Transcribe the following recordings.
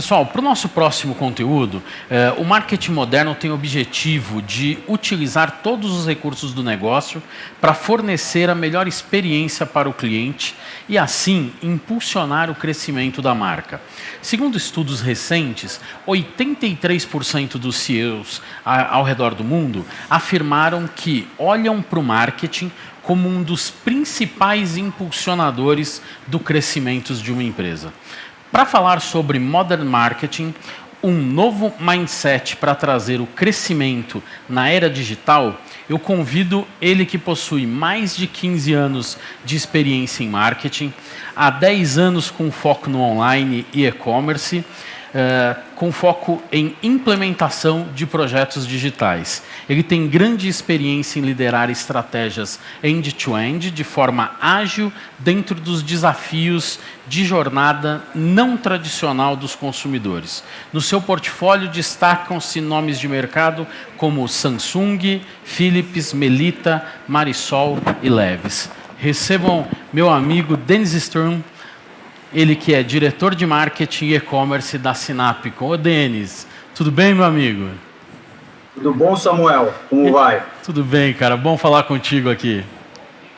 Pessoal, para o nosso próximo conteúdo, o marketing moderno tem o objetivo de utilizar todos os recursos do negócio para fornecer a melhor experiência para o cliente e, assim, impulsionar o crescimento da marca. Segundo estudos recentes, 83% dos CEOs ao redor do mundo afirmaram que olham para o marketing como um dos principais impulsionadores do crescimento de uma empresa. Para falar sobre Modern Marketing, um novo mindset para trazer o crescimento na era digital, eu convido ele que possui mais de 15 anos de experiência em marketing, há 10 anos com foco no online e e-commerce, com foco em implementação de projetos digitais. Ele tem grande experiência em liderar estratégias end-to-end de forma ágil dentro dos desafios de jornada não tradicional dos consumidores. No seu portfólio destacam-se nomes de mercado como Samsung, Philips, Melita, Marisol e Levi's. Recebam meu amigo Dennis Sturm, ele que é diretor de marketing e e-commerce da Sinapcom. Ô, Denis, tudo bem, meu amigo? Tudo bom, Samuel? Como vai? Tudo bem, cara. Bom falar contigo aqui.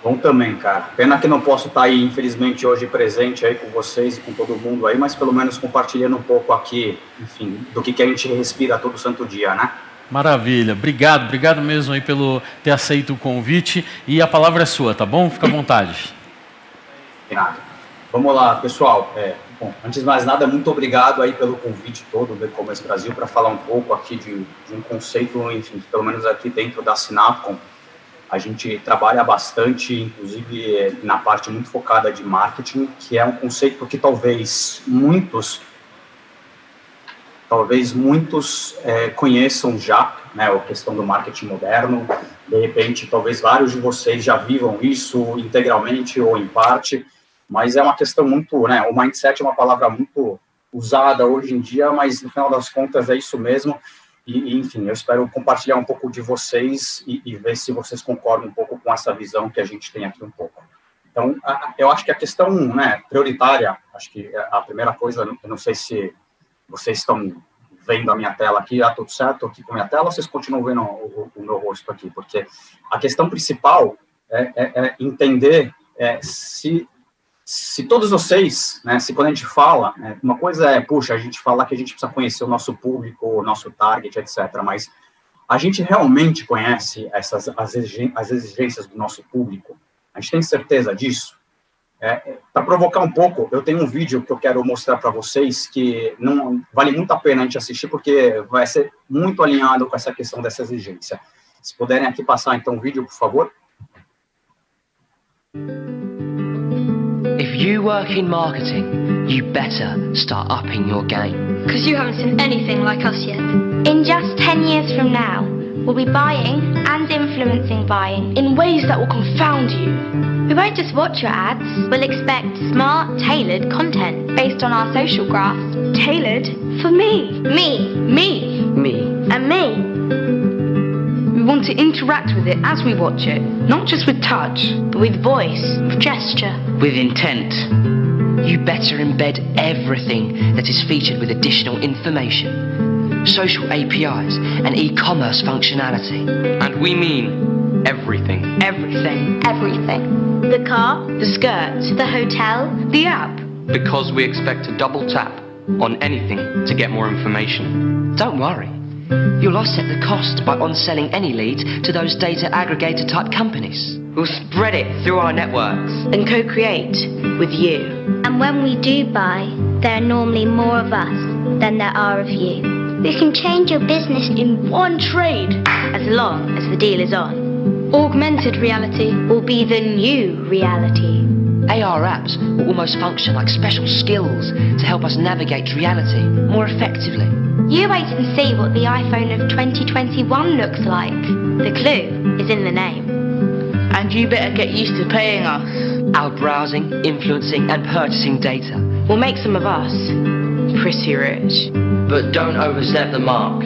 Bom também, cara. Pena que não posso estar aí, infelizmente, hoje presente aí com vocês e com todo mundo aí, mas pelo menos compartilhando um pouco aqui, enfim, do que a gente respira todo santo dia, né? Maravilha. Obrigado mesmo aí pelo ter aceito o convite. E a palavra é sua, tá bom? Fica à vontade. Nada. Vamos lá, pessoal. Bom, antes de mais nada, muito obrigado aí pelo convite todo do E-Commerce Brasil para falar um pouco aqui de um conceito, enfim, pelo menos aqui dentro da Sinapcom. A gente trabalha bastante, inclusive na parte muito focada de marketing, que é um conceito que talvez muitos conheçam já, né, a questão do marketing moderno. De repente, talvez vários de vocês já vivam isso integralmente ou em parte, mas é uma questão muito, né, o mindset é uma palavra muito usada hoje em dia, mas no final das contas é isso mesmo. E, enfim, eu espero compartilhar um pouco de vocês e ver se vocês concordam um pouco com essa visão que a gente tem aqui um pouco. Então, eu acho que a questão, né, prioritária, acho que a primeira coisa, eu não sei se vocês estão vendo a minha tela aqui, tudo certo aqui com a minha tela, ou vocês continuam vendo o meu rosto aqui? Porque a questão principal é entender se todos vocês, né, se quando a gente fala, uma coisa puxa, a gente fala que a gente precisa conhecer o nosso público, o nosso target, etc., mas a gente realmente conhece as exigências do nosso público? A gente tem certeza disso? Para provocar um pouco, eu tenho um vídeo que eu quero mostrar para vocês que não vale muito a pena a gente assistir, porque vai ser muito alinhado com essa questão dessa exigência. Se puderem aqui passar, então, o vídeo, por favor. If you work in marketing, you better start upping your game. Because you haven't seen anything like us yet. In just 10 years from now, we'll be buying and influencing buying in ways that will confound you. We won't just watch your ads, we'll expect smart, tailored content based on our social graphs. Tailored for me. Me. Me. Me. And me. We want to interact with it as we watch it, not just with touch, but with voice, with gesture, with intent. You better embed everything that is featured with additional information, social APIs, and e-commerce functionality. And we mean everything. Everything. Everything. The car, the skirt, the hotel, the app. Because we expect to double tap on anything to get more information. Don't worry. You'll offset the cost by on-selling any leads to those data aggregator type companies. We'll spread it through our networks and co-create with you. And when we do buy, there are normally more of us than there are of you. We can change your business in one trade, as long as the deal is on. Augmented reality will be the new reality. AR apps will almost function like special skills to help us navigate reality more effectively. You wait and see what the iPhone of 2021 looks like. The clue is in the name. And you better get used to paying us. Our browsing, influencing and purchasing data will make some of us pretty rich. But don't overstep the mark.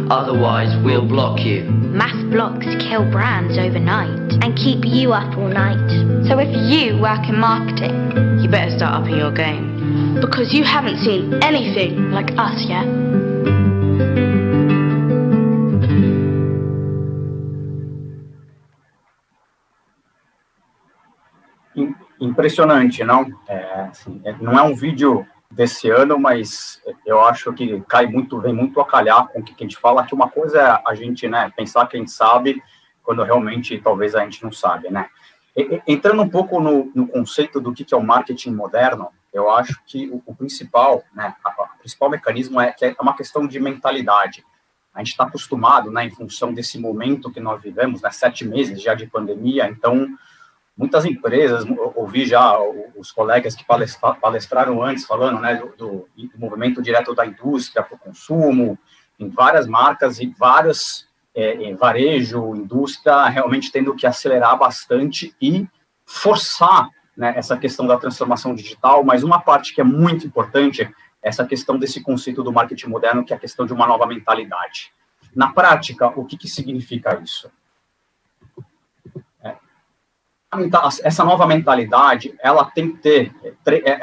Otherwise, we'll block you. Mass blocks kill brands overnight and keep you up all night. So if you work in marketing, You better start upping your game. Because you haven't seen anything like us yet. Impressionante, não? Não é um vídeo desse ano, mas eu acho que vem muito a calhar com o que a gente fala, que uma coisa é a gente, né, pensar que a gente sabe, quando realmente talvez a gente não sabe, né? Entrando um pouco no conceito do que é o marketing moderno, eu acho que o principal, né, o principal mecanismo que é uma questão de mentalidade. A gente está acostumado, né, em função desse momento que nós vivemos, né, 7 meses já de pandemia, então muitas empresas, ouvi já os colegas que palestraram antes, falando, né, do movimento direto da indústria para o consumo, em várias marcas e vários varejo, indústria, realmente tendo que acelerar bastante e forçar, né, essa questão da transformação digital, mas uma parte que é muito importante é essa questão desse conceito do marketing moderno, que é a questão de uma nova mentalidade. Na prática, o que significa isso? Essa nova mentalidade, ela tem que ter,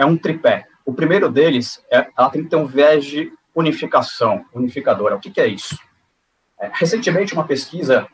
um tripé. O primeiro deles, ela tem que ter um viés de unificadora. O que é isso? Recentemente, uma pesquisa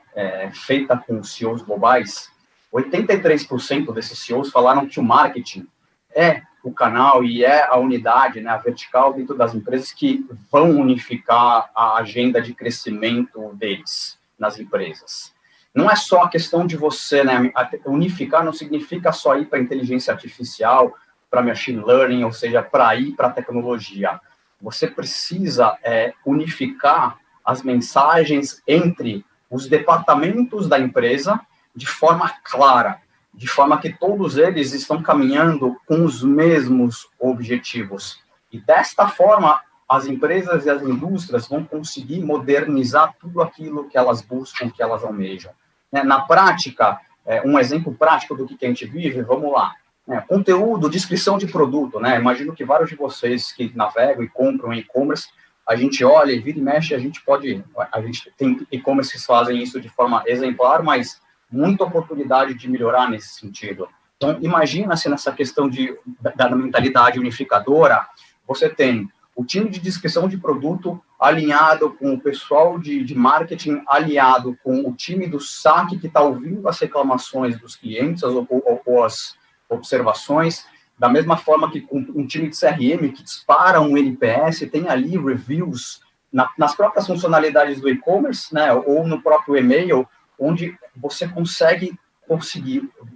feita com CEOs globais, 83% desses CEOs falaram que o marketing é o canal e é a unidade, né, a vertical dentro das empresas que vão unificar a agenda de crescimento deles nas empresas. Não é só a questão de você, né, unificar não significa só ir para a inteligência artificial, para machine learning, ou seja, para ir para a tecnologia. Você precisa unificar as mensagens entre os departamentos da empresa de forma clara, de forma que todos eles estão caminhando com os mesmos objetivos. E desta forma, as empresas e as indústrias vão conseguir modernizar tudo aquilo que elas buscam, que elas almejam. Na prática, um exemplo prático do que a gente vive, vamos lá. Conteúdo, descrição de produto, né? Imagino que vários de vocês que navegam e compram em e-commerce, a gente olha e vira e mexe, a gente tem e-commerce que fazem isso de forma exemplar, mas muita oportunidade de melhorar nesse sentido. Então, imagina-se nessa questão da mentalidade unificadora, você tem o time de descrição de produto alinhado com o pessoal de marketing, alinhado com o time do saque que está ouvindo as reclamações dos clientes ou as observações, da mesma forma que com um time de CRM que dispara um NPS, tem ali reviews nas próprias funcionalidades do e-commerce, né, ou no próprio e-mail, onde você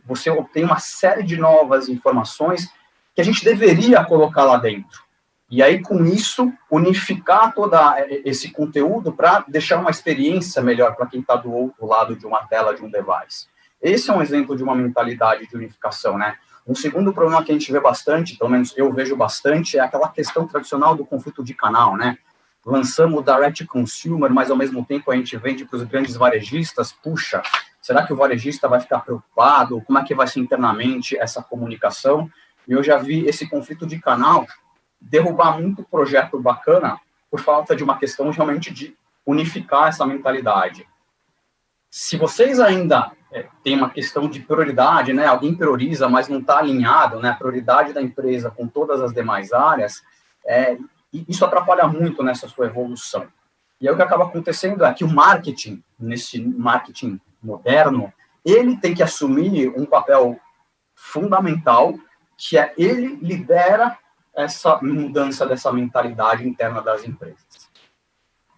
você obtém uma série de novas informações que a gente deveria colocar lá dentro. E aí, com isso, unificar todo esse conteúdo para deixar uma experiência melhor para quem está do outro lado de uma tela, de um device. Esse é um exemplo de uma mentalidade de unificação, né? Um segundo problema que a gente vê bastante, pelo menos eu vejo bastante, é aquela questão tradicional do conflito de canal, né? Lançamos o direct consumer, mas ao mesmo tempo a gente vende para os grandes varejistas. Puxa, será que o varejista vai ficar preocupado? Como é que vai ser internamente essa comunicação? E eu já vi esse conflito de canal derrubar muito projeto bacana por falta de uma questão realmente de unificar essa mentalidade. Se vocês ainda têm uma questão de prioridade, né, alguém prioriza, mas não está alinhado, né, a prioridade da empresa com todas as demais áreas, isso atrapalha muito nessa sua evolução. E aí o que acaba acontecendo é que o marketing, nesse marketing moderno, ele tem que assumir um papel fundamental, que ele lidera essa mudança dessa mentalidade interna das empresas.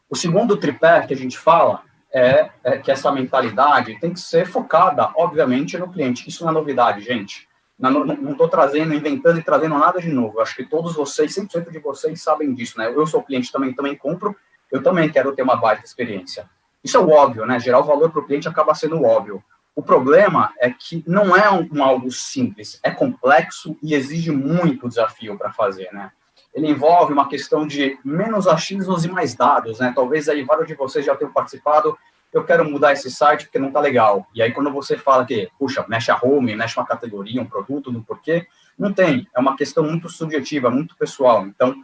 O segundo tripé que a gente fala é que essa mentalidade tem que ser focada, obviamente, no cliente. Isso não é novidade, gente. Não estou inventando e trazendo nada de novo. Eu acho que todos vocês, 100% de vocês sabem disso, né? Eu sou cliente também compro, eu também quero ter uma baita experiência. Isso é o óbvio, né? Gerar o valor para o cliente acaba sendo óbvio. O problema é que não é algo simples, é complexo e exige muito desafio para fazer, né? Ele envolve uma questão de menos achismos e mais dados, né? Talvez aí vários de vocês já tenham participado, eu quero mudar esse site porque não está legal. E aí quando você fala que, puxa, mexe a home, mexe uma categoria, um produto, no porquê, não tem. É uma questão muito subjetiva, muito pessoal. Então,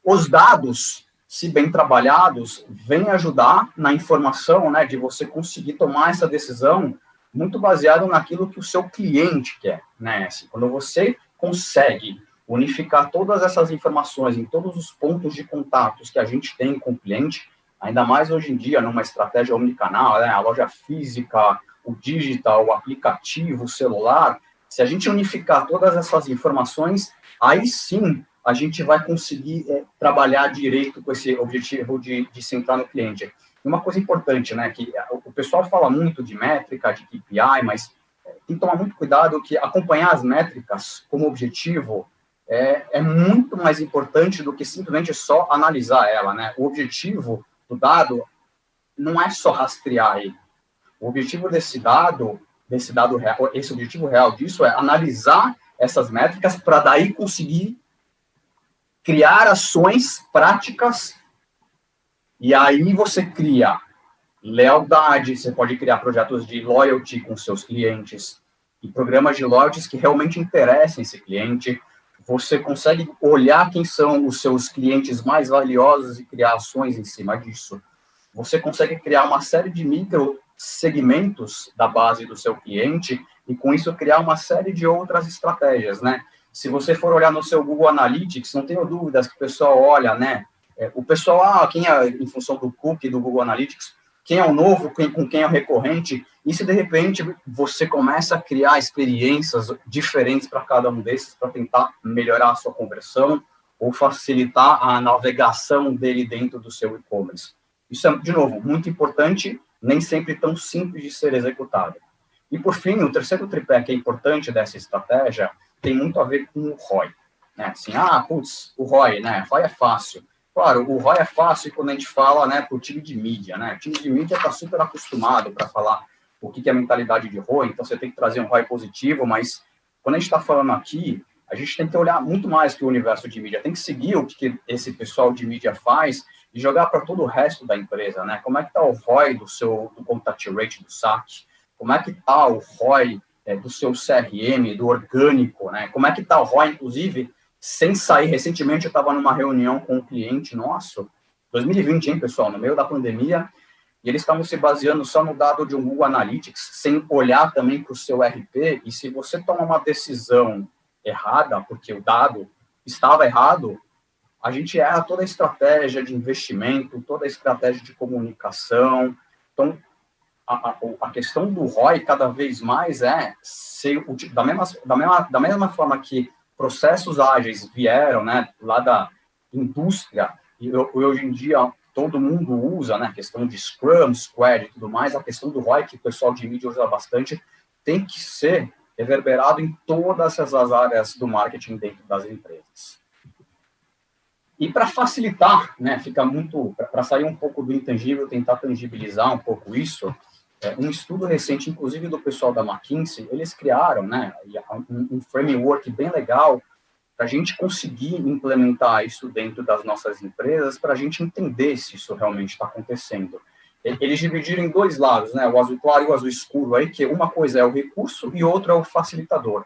os dados se bem trabalhados, vêm ajudar na informação, né, de você conseguir tomar essa decisão muito baseado naquilo que o seu cliente quer, né? Assim, quando você consegue unificar todas essas informações em todos os pontos de contatos que a gente tem com o cliente, ainda mais hoje em dia, numa estratégia omnicanal, né, a loja física, o digital, o aplicativo, o celular, se a gente unificar todas essas informações, aí sim a gente vai conseguir trabalhar direito com esse objetivo de centrar no cliente. E uma coisa importante, né, que o pessoal fala muito de métrica, de KPI, mas tem que tomar muito cuidado que acompanhar as métricas como objetivo é muito mais importante do que simplesmente só analisar ela, né? O objetivo do dado não é só rastrear ele. O objetivo desse dado real, esse objetivo real disso é analisar essas métricas para daí conseguir criar ações práticas, e aí você cria lealdade, você pode criar projetos de loyalty com seus clientes, e programas de loyalty que realmente interessem esse cliente. Você consegue olhar quem são os seus clientes mais valiosos e criar ações em cima disso. Você consegue criar uma série de micro segmentos da base do seu cliente e, com isso, criar uma série de outras estratégias, né? Se você for olhar no seu Google Analytics, não tenho dúvidas que o pessoal olha, né? O pessoal, quem é, em função do cookie do Google Analytics, quem é o novo, com quem é o recorrente, e se de repente você começa a criar experiências diferentes para cada um desses, para tentar melhorar a sua conversão ou facilitar a navegação dele dentro do seu e-commerce. Isso é, de novo, muito importante, nem sempre tão simples de ser executado. E, por fim, o terceiro tripé que é importante dessa estratégia tem muito a ver com o ROI. Né? Assim, o ROI, né? ROI é fácil. Claro, o ROI é fácil quando a gente fala, né, para o time de mídia, né? O time de mídia está super acostumado para falar o que é a mentalidade de ROI, então você tem que trazer um ROI positivo, mas quando a gente está falando aqui, a gente tem que olhar muito mais que o universo de mídia, tem que seguir o que esse pessoal de mídia faz e jogar para todo o resto da empresa, né? Como é que está o ROI do contact rate do SAC? Como é que está o ROI do seu CRM, do orgânico, né? Como é que está o ROI, inclusive, sem sair? Recentemente eu estava numa reunião com um cliente nosso, 2020, hein, pessoal, no meio da pandemia, e eles estavam se baseando só no dado de um Google Analytics, sem olhar também para o seu RP, e se você toma uma decisão errada, porque o dado estava errado, a gente erra toda a estratégia de investimento, toda a estratégia de comunicação. Então, a questão do ROI cada vez mais é ser, da mesma forma que processos ágeis vieram, né, lá da indústria, e hoje em dia todo mundo usa, né, a questão de Scrum, Squad e tudo mais, a questão do ROI, que o pessoal de mídia usa bastante, tem que ser reverberado em todas essas áreas do marketing dentro das empresas. E para facilitar, né, fica muito, para sair um pouco do intangível, tentar tangibilizar um pouco isso, um estudo recente, inclusive do pessoal da McKinsey, eles criaram, né, um framework bem legal para a gente conseguir implementar isso dentro das nossas empresas, para a gente entender se isso realmente está acontecendo. Eles dividiram em dois lados, né, o azul claro e o azul escuro, aí, que uma coisa é o recurso e outra é o facilitador.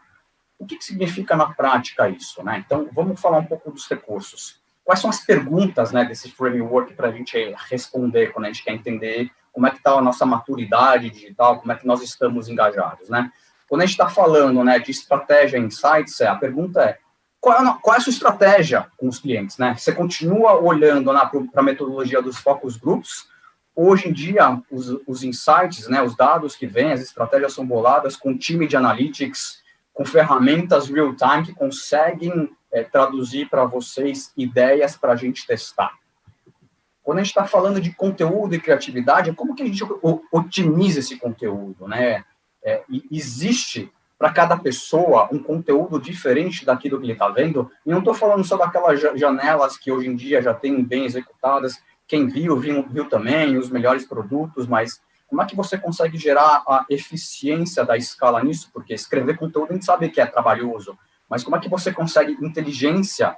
O que significa na prática isso, né? Então, vamos falar um pouco dos recursos. Quais são as perguntas, né, desse framework para a gente responder quando a gente quer entender como é que está a nossa maturidade digital, como é que nós estamos engajados, né? Quando a gente está falando, né, de estratégia insights, a pergunta é, qual é a sua estratégia com os clientes, né? Você continua olhando para a metodologia dos focus groups? Hoje em dia, os insights, né, os dados que vêm, as estratégias são boladas com um time de analytics, com ferramentas real-time que conseguem traduzir para vocês ideias para a gente testar. Quando a gente está falando de conteúdo e criatividade, como que a gente otimiza esse conteúdo, né? Existe para cada pessoa um conteúdo diferente daquilo que ele está vendo, e não estou falando só daquelas janelas que hoje em dia já tem bem executadas, quem viu também os melhores produtos, mas como é que você consegue gerar a eficiência da escala nisso? Porque escrever conteúdo a gente sabe que é trabalhoso, mas como é que você consegue inteligência,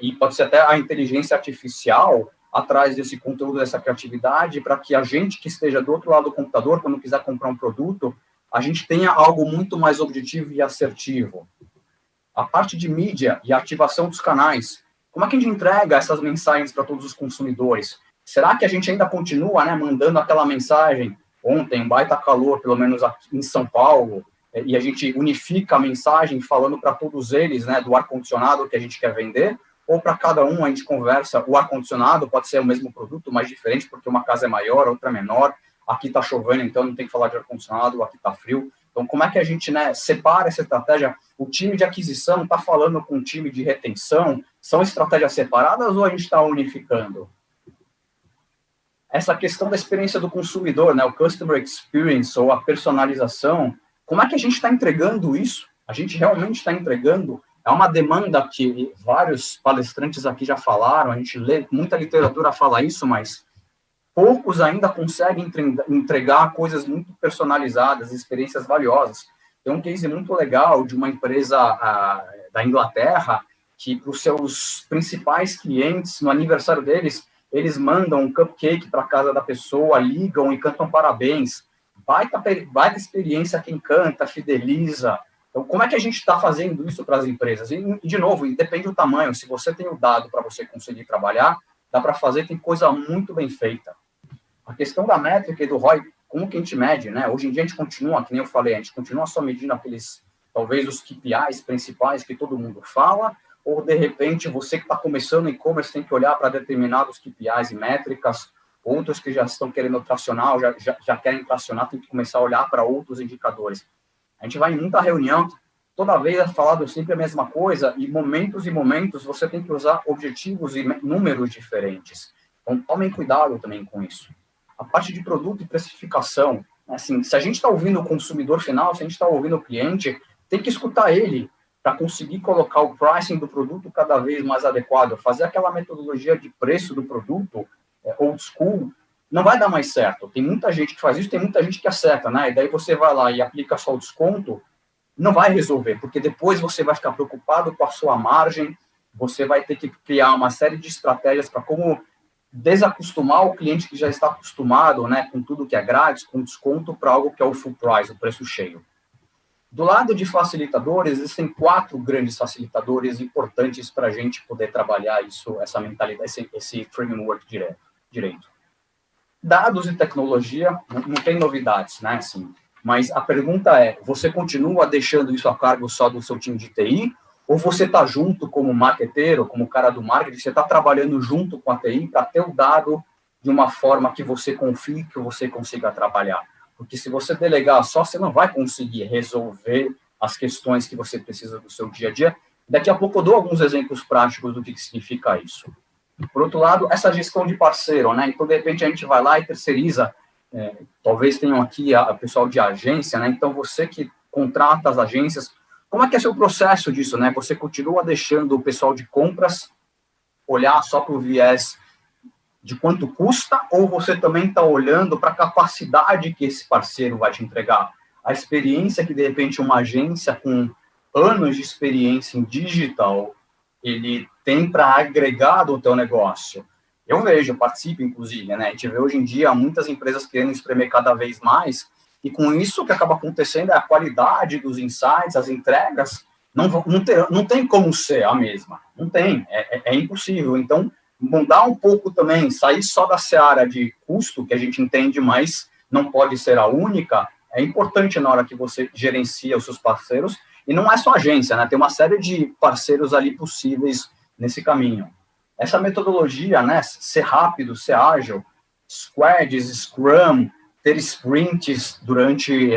e pode ser até a inteligência artificial, atrás desse conteúdo, dessa criatividade, para que a gente que esteja do outro lado do computador, quando quiser comprar um produto, a gente tenha algo muito mais objetivo e assertivo. A parte de mídia e ativação dos canais, como é que a gente entrega essas mensagens para todos os consumidores? Será que a gente ainda continua, né, mandando aquela mensagem, ontem, um baita calor, pelo menos aqui em São Paulo, e a gente unifica a mensagem falando para todos eles, né, do ar-condicionado que a gente quer vender, ou para cada um a gente conversa, o ar-condicionado pode ser o mesmo produto, mas diferente, porque uma casa é maior, outra é menor, aqui está chovendo, então não tem que falar de ar-condicionado, aqui está frio. Então, como é que a gente, né, separa essa estratégia? O time de aquisição está falando com o time de retenção? São estratégias separadas ou a gente está unificando? Essa questão da experiência do consumidor, né, o customer experience ou a personalização, como é que a gente está entregando isso? A gente realmente está entregando? É uma demanda que vários palestrantes aqui já falaram, a gente lê, muita literatura fala isso, mas poucos ainda conseguem entregar coisas muito personalizadas, experiências valiosas. Tem um case muito legal de uma empresa da Inglaterra, que para os seus principais clientes, no aniversário deles, eles mandam um cupcake para a casa da pessoa, ligam e cantam parabéns. Baita experiência, quem canta, fideliza. Então, como é que a gente está fazendo isso para as empresas? E, de novo, depende do tamanho. Se você tem o dado para você conseguir trabalhar, dá para fazer, tem coisa muito bem feita. A questão da métrica e do ROI, como que a gente mede, né? Hoje em dia a gente continua, que nem eu falei, a gente continua só medindo aqueles, talvez, os KPIs principais que todo mundo fala, ou, de repente, você que está começando no e-commerce tem que olhar para determinados KPIs e métricas, outros que já estão querendo tracionar, ou já querem tracionar, tem que começar a olhar para outros indicadores. A gente vai em muita reunião, toda vez é falado sempre a mesma coisa, e momentos você tem que usar objetivos e números diferentes. Então, tomem cuidado também com isso. A parte de produto e precificação, assim, se a gente está ouvindo o consumidor final, se a gente está ouvindo o cliente, tem que escutar ele para conseguir colocar o pricing do produto cada vez mais adequado, fazer aquela metodologia de preço do produto, old school, não vai dar mais certo. Tem muita gente que faz isso, tem muita gente que acerta, né? E daí você vai lá e aplica só o desconto, não vai resolver, porque depois você vai ficar preocupado com a sua margem, você vai ter que criar uma série de estratégias para como desacostumar o cliente que já está acostumado, né, com tudo que é grátis, com desconto, para algo que é o full price, o preço cheio. Do lado de facilitadores, existem 4 grandes facilitadores importantes para a gente poder trabalhar isso, essa mentalidade, esse framework direito. Dados e tecnologia, não tem novidades, né, assim, mas a pergunta é, você continua deixando isso a cargo só do seu time de TI, ou você está junto como marqueteiro, como cara do marketing, você está trabalhando junto com a TI para ter o dado de uma forma que você confie, que você consiga trabalhar? Porque se você delegar só, você não vai conseguir resolver as questões que você precisa do seu dia a dia. Daqui a pouco eu dou alguns exemplos práticos do que significa isso. Por outro lado, essa gestão de parceiro, né? Então, de repente, a gente vai lá e terceiriza, talvez tenham aqui a pessoal de agência, né? Então, você que contrata as agências, como é que é seu processo disso, né? Você continua deixando o pessoal de compras olhar só para o viés de quanto custa, ou você também está olhando para a capacidade que esse parceiro vai te entregar? A experiência que, de repente, uma agência com anos de experiência em digital, ele tem para agregar do teu negócio. Eu vejo, eu participo, inclusive, né? A gente vê hoje em dia muitas empresas querendo espremer cada vez mais, e com isso o que acaba acontecendo é a qualidade dos insights, as entregas, não tem como ser a mesma. Não tem, é impossível. Então, mudar um pouco também, sair só da seara de custo, que a gente entende, mas não pode ser a única, é importante na hora que você gerencia os seus parceiros, e não é só agência, né? Tem uma série de parceiros ali possíveis nesse caminho. Essa metodologia, né? Ser rápido, ser ágil, squads, scrum, ter sprints durante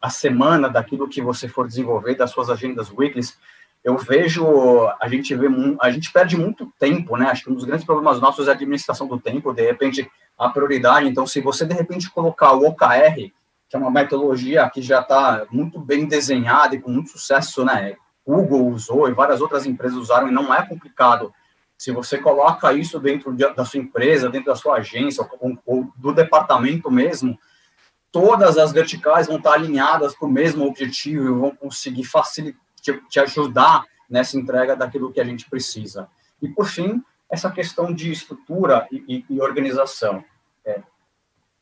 a semana daquilo que você for desenvolver, das suas agendas weeklies. Eu vejo, a gente perde muito tempo, né? Acho que um dos grandes problemas nossos é a administração do tempo, de repente, a prioridade. Então, se você, de repente, colocar o OKR, que é uma metodologia que já está muito bem desenhada e com muito sucesso, né? Google usou e várias outras empresas usaram, e não é complicado. Se você coloca isso dentro da sua empresa, dentro da sua agência, ou do departamento mesmo, todas as verticais vão estar alinhadas para o mesmo objetivo e vão conseguir te ajudar nessa entrega daquilo que a gente precisa. E, por fim, essa questão de estrutura e organização.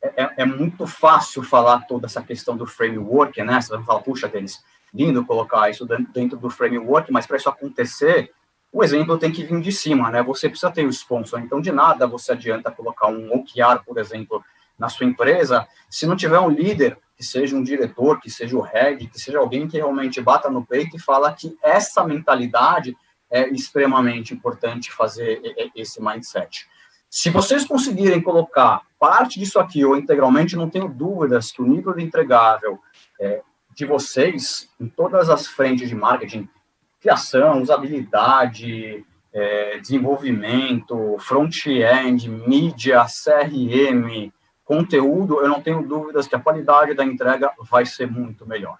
É muito fácil falar toda essa questão do framework, né? Você vai falar, puxa, Denis, lindo colocar isso dentro do framework, mas para isso acontecer, o exemplo tem que vir de cima, né? Você precisa ter o sponsor, então de nada você adianta colocar um OKR, por exemplo, na sua empresa, se não tiver um líder, que seja um diretor, que seja o head, que seja alguém que realmente bata no peito e fala que essa mentalidade é extremamente importante fazer esse mindset. Se vocês conseguirem colocar parte disso aqui ou integralmente, não tenho dúvidas que o nível de entregável de vocês em todas as frentes de marketing, criação, usabilidade, desenvolvimento, front-end, mídia, CRM, conteúdo, eu não tenho dúvidas que a qualidade da entrega vai ser muito melhor.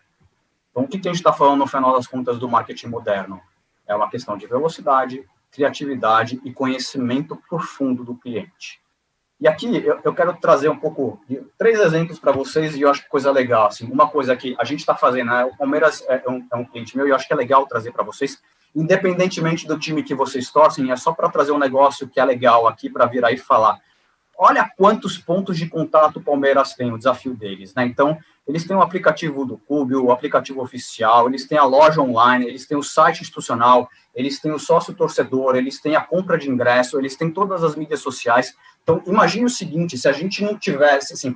Então, o que a gente está falando no final das contas do marketing moderno? É uma questão de velocidade, criatividade e conhecimento profundo do cliente. E aqui eu quero trazer um pouco, 3 exemplos para vocês e eu acho que coisa legal. Assim, uma coisa que a gente está fazendo, né, o Palmeiras é um cliente meu e eu acho que é legal trazer para vocês, independentemente do time que vocês torcem, é só para trazer um negócio que é legal aqui para virar e falar. Olha quantos pontos de contato o Palmeiras tem, o desafio deles, né? Então, eles têm o aplicativo do clube, o aplicativo oficial, eles têm a loja online, eles têm o site institucional, eles têm o sócio-torcedor, eles têm a compra de ingresso, eles têm todas as mídias sociais. Então, imagine o seguinte, se a gente não tivesse, assim,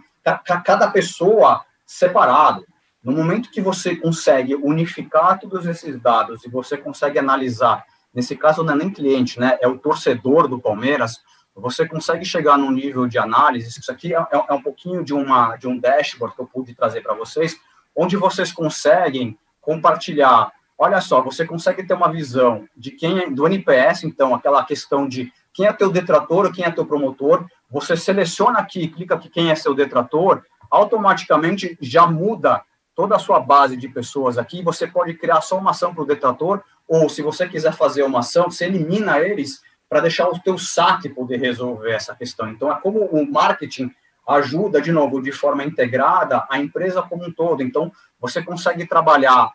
cada pessoa separado, no momento que você consegue unificar todos esses dados e você consegue analisar, nesse caso não é nem cliente, né? É o torcedor do Palmeiras, você consegue chegar num nível de análise, isso aqui é um pouquinho de um dashboard que eu pude trazer para vocês, onde vocês conseguem compartilhar, olha só, você consegue ter uma visão de quem do NPS, então, aquela questão de quem é teu detrator ou quem é teu promotor, você seleciona aqui, clica aqui quem é seu detrator, automaticamente já muda toda a sua base de pessoas aqui, você pode criar só uma ação para o detrator, ou se você quiser fazer uma ação, você elimina eles, para deixar o teu saque poder resolver essa questão. Então, é como o marketing ajuda, de novo, de forma integrada, a empresa como um todo. Então, você consegue trabalhar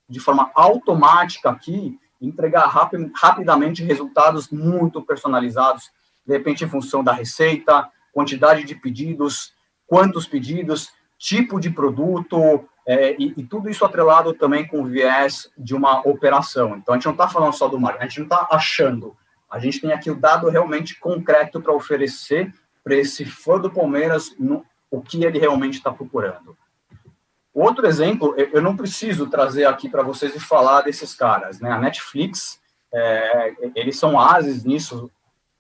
de forma automática aqui, entregar rapidamente resultados muito personalizados, de repente, em função da receita, quantidade de pedidos, quantos pedidos, tipo de produto, e tudo isso atrelado também com o viés de uma operação. Então, a gente não está falando só do marketing, a gente não está achando. A gente tem aqui o dado realmente concreto para oferecer para esse fã do Palmeiras o que ele realmente está procurando. Outro exemplo, eu não preciso trazer aqui para vocês e falar desses caras, né? A Netflix, eles são ases nisso,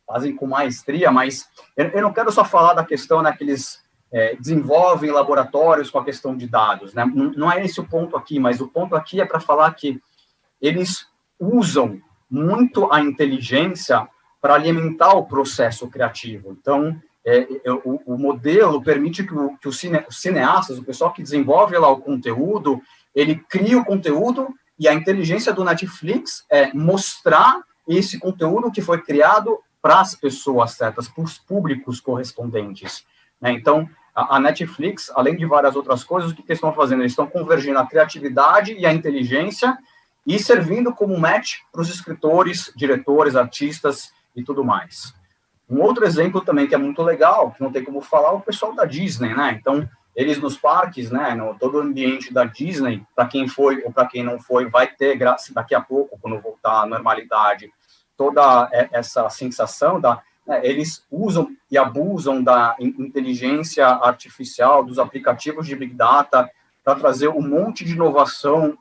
fazem com maestria, mas eu não quero só falar da questão, né, que eles desenvolvem laboratórios com a questão de dados, né? Não é esse o ponto aqui, mas o ponto aqui é para falar que eles usam muito a inteligência para alimentar o processo criativo. Então, o modelo permite que os cineastas, o pessoal que desenvolve lá o conteúdo, ele cria o conteúdo e a inteligência do Netflix é mostrar esse conteúdo que foi criado para as pessoas certas, para os públicos correspondentes, né? Então, a Netflix, além de várias outras coisas, o que eles estão fazendo? Eles estão convergindo a criatividade e a inteligência e servindo como match para os escritores, diretores, artistas e tudo mais. Um outro exemplo também que é muito legal, que não tem como falar, é o pessoal da Disney, né? Então, eles nos parques, né, todo o ambiente da Disney, para quem foi ou para quem não foi, vai ter, daqui a pouco, quando voltar à normalidade, toda essa sensação eles usam e abusam da inteligência artificial, dos aplicativos de Big Data, para trazer um monte de inovação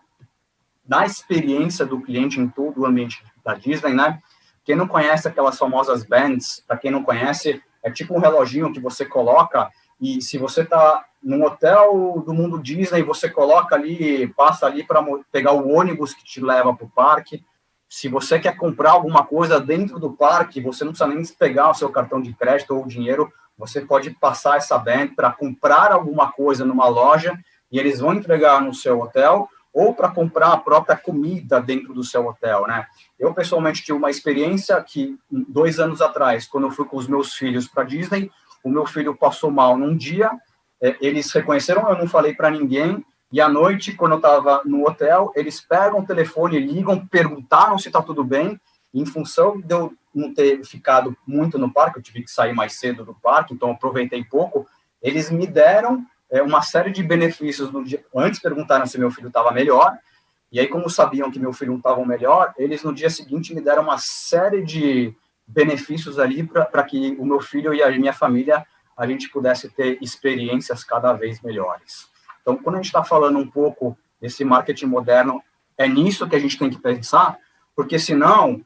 da experiência do cliente em todo o ambiente da Disney, né? Quem não conhece aquelas famosas bands, para quem não conhece, é tipo um reloginho que você coloca e se você está num hotel do mundo Disney, você coloca ali, passa ali para pegar o ônibus que te leva para o parque. Se você quer comprar alguma coisa dentro do parque, você não precisa nem pegar o seu cartão de crédito ou o dinheiro, você pode passar essa band para comprar alguma coisa numa loja e eles vão entregar no seu hotel, ou para comprar a própria comida dentro do seu hotel, né? Eu, pessoalmente, tive uma experiência que, 2 anos atrás, quando eu fui com os meus filhos para Disney, o meu filho passou mal num dia, eles reconheceram, eu não falei para ninguém, e à noite, quando eu estava no hotel, eles pegam o telefone, ligam, perguntaram se está tudo bem, e em função de eu não ter ficado muito no parque, eu tive que sair mais cedo do parque, então eu aproveitei pouco, eles me deram uma série de benefícios no dia. Antes perguntaram se meu filho estava melhor, E aí, como sabiam que meu filho não estava melhor, eles no dia seguinte me deram uma série de benefícios ali para que o meu filho e a minha família, a gente pudesse ter experiências cada vez melhores. Então, quando a gente está falando um pouco desse marketing moderno, é nisso que a gente tem que pensar, porque senão,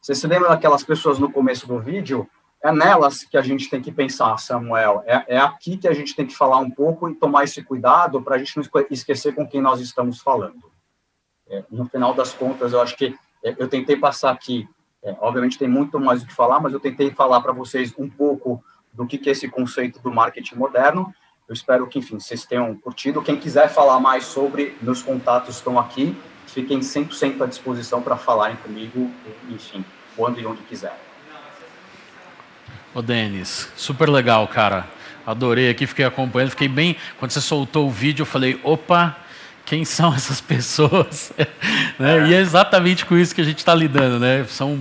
você se lembra daquelas pessoas no começo do vídeo, é nelas que a gente tem que pensar, Samuel, é aqui que a gente tem que falar um pouco e tomar esse cuidado para a gente não esquecer com quem nós estamos falando. No final das contas, eu acho que eu tentei passar aqui, obviamente tem muito mais o que falar, mas eu tentei falar para vocês um pouco do que é esse conceito do marketing moderno. Eu espero que, enfim, vocês tenham curtido. Quem quiser falar mais sobre, meus contatos estão aqui, fiquem 100% à disposição para falarem comigo, enfim, quando e onde quiserem. Ô, Denis, super legal, cara. Adorei aqui, fiquei acompanhando, fiquei bem... Quando você soltou o vídeo, eu falei, opa... Quem são essas pessoas? Né? E é exatamente com isso que a gente está lidando, né? São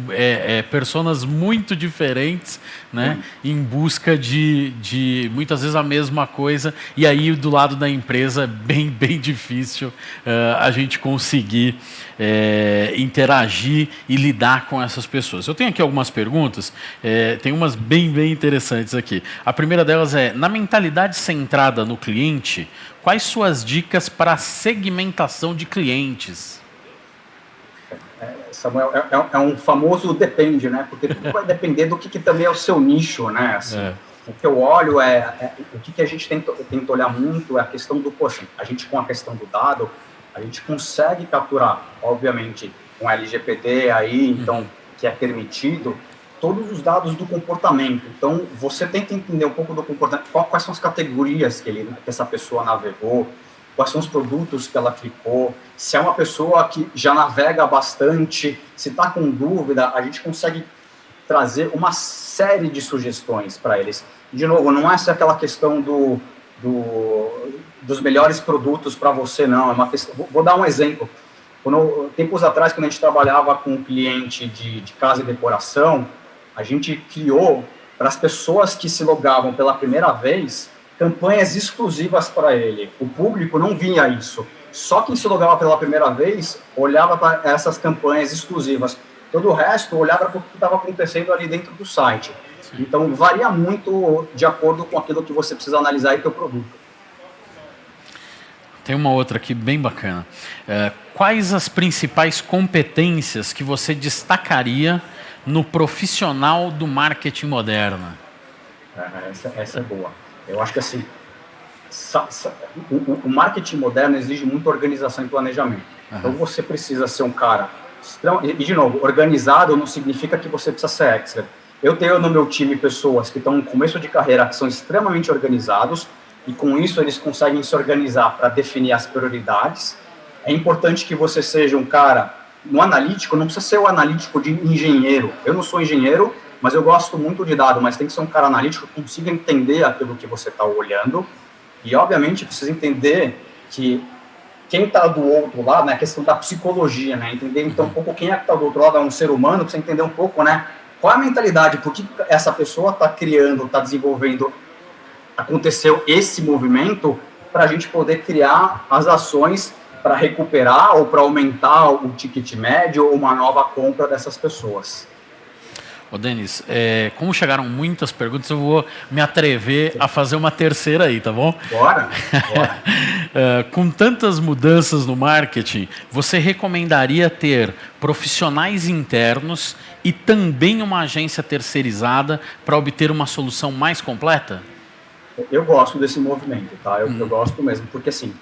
personas muito diferentes, né? Em busca de muitas vezes a mesma coisa, e aí do lado da empresa é bem difícil a gente conseguir interagir e lidar com essas pessoas. Eu tenho aqui algumas perguntas, tem umas bem interessantes aqui. A primeira delas é, na mentalidade centrada no cliente, quais suas dicas para a segmentação de clientes? Samuel, é um famoso depende, né? Porque tudo vai depender do que também é o seu nicho, né? Assim, o que eu olho o que a gente tenta olhar muito é a questão do, poxa, a gente com a questão do dado, a gente consegue capturar, obviamente, com LGPD aí, então, que é permitido, todos os dados do comportamento. Então, você tenta entender um pouco do comportamento, quais são as categorias que essa pessoa navegou, quais são os produtos que ela clicou, se é uma pessoa que já navega bastante, se está com dúvida, a gente consegue trazer uma série de sugestões para eles. De novo, não é só aquela questão dos melhores produtos para você, não. É uma questão, vou dar um exemplo. Tempos atrás, quando a gente trabalhava com um cliente de casa e decoração, a gente criou, para as pessoas que se logavam pela primeira vez, campanhas exclusivas para ele. O público não via isso. Só quem se logava pela primeira vez olhava para essas campanhas exclusivas. Todo o resto olhava para o que estava acontecendo ali dentro do site. Sim. Então, varia muito de acordo com aquilo que você precisa analisar e teu produto. Tem uma outra aqui bem bacana. Quais as principais competências que você destacaria no profissional do marketing moderno? Essa é boa. Eu acho que assim, o marketing moderno exige muita organização e planejamento. Então você precisa ser um cara, e de novo, organizado não significa que você precisa ser expert. Eu tenho no meu time pessoas que estão no começo de carreira, que são extremamente organizados, e com isso eles conseguem se organizar para definir as prioridades. É importante que você seja um cara, no analítico, não precisa ser o analítico de engenheiro. Eu não sou engenheiro, mas eu gosto muito de dado, mas tem que ser um cara analítico que consiga entender aquilo que você está olhando, e obviamente precisa entender que quem está do outro lado, né, a questão da psicologia, né, entender então um pouco quem é que está do outro lado, é um ser humano, precisa entender um pouco, né, qual é a mentalidade, por que essa pessoa está criando, está desenvolvendo, aconteceu esse movimento, para a gente poder criar as ações para recuperar ou para aumentar o ticket médio ou uma nova compra dessas pessoas. Ô, Denis, como chegaram muitas perguntas, eu vou me atrever a fazer uma terceira aí, tá bom? Bora. Com tantas mudanças no marketing, você recomendaria ter profissionais internos e também uma agência terceirizada para obter uma solução mais completa? Eu gosto desse movimento, tá? Eu gosto mesmo, porque assim,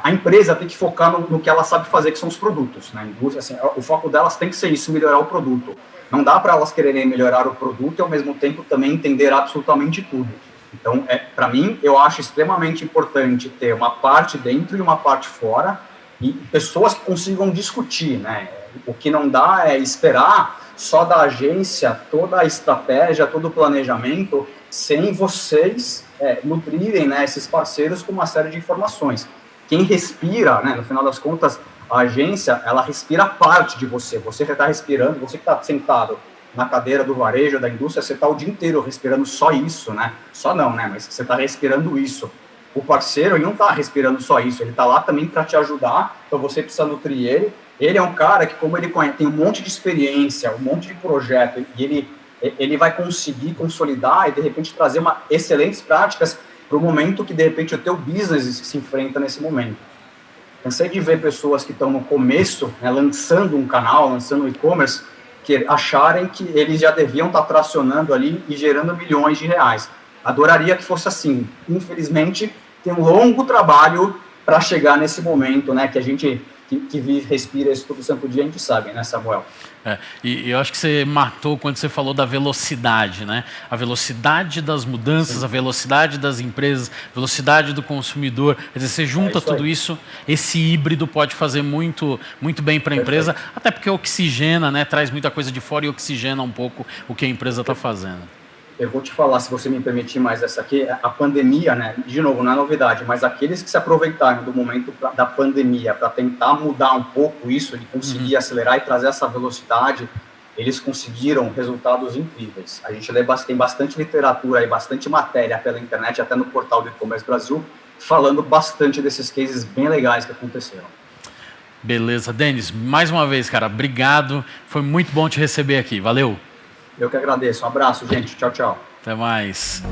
a empresa tem que focar no que ela sabe fazer, que são os produtos, né? Assim, o foco delas tem que ser isso, melhorar o produto. Não dá para elas quererem melhorar o produto e, ao mesmo tempo, também entender absolutamente tudo. Então, para mim, eu acho extremamente importante ter uma parte dentro e uma parte fora e pessoas que consigam discutir, né? O que não dá é esperar só da agência toda a estratégia, todo o planejamento, sem vocês nutrirem, né, esses parceiros com uma série de informações. Quem respira, né, no final das contas, a agência, ela respira parte de você. Você está respirando, você que está sentado na cadeira do varejo, da indústria, você está o dia inteiro respirando só isso, né? Só não, né? Mas você está respirando isso. o parceiro, ele não está respirando só isso, ele está lá também para te ajudar, então você precisa nutrir ele. Ele é um cara que, como ele tem um monte de experiência, um monte de projeto, e ele vai conseguir consolidar e, de repente, trazer excelentes práticas para o momento que, de repente, o teu business se enfrenta nesse momento. Cansei de ver pessoas que estão no começo, né, lançando um canal, lançando um e-commerce, que acharem que eles já deviam estar tracionando ali e gerando milhões de reais. Adoraria que fosse assim. Infelizmente, tem um longo trabalho para chegar nesse momento, né, que a gente que vive, respira isso todo santo dia, a gente sabe, né, Samuel? E eu acho que você matou quando você falou da velocidade, né? A velocidade das mudanças, sim, a velocidade das empresas, a velocidade do consumidor. Quer dizer, você junta tudo isso, esse híbrido pode fazer muito, muito bem para a empresa, até porque oxigena, né? Traz muita coisa de fora e oxigena um pouco o que a empresa está fazendo. Eu vou te falar, se você me permitir mais essa aqui, a pandemia, né, de novo, não é novidade, mas aqueles que se aproveitaram do momento da pandemia para tentar mudar um pouco isso, de conseguir acelerar e trazer essa velocidade, eles conseguiram resultados incríveis. A gente tem bastante literatura e bastante matéria pela internet, até no portal do E-Commerce Brasil, falando bastante desses cases bem legais que aconteceram. Beleza, Denis, mais uma vez, cara, obrigado, foi muito bom te receber aqui, valeu! Eu que agradeço. Um abraço, gente. Tchau, tchau. Até mais.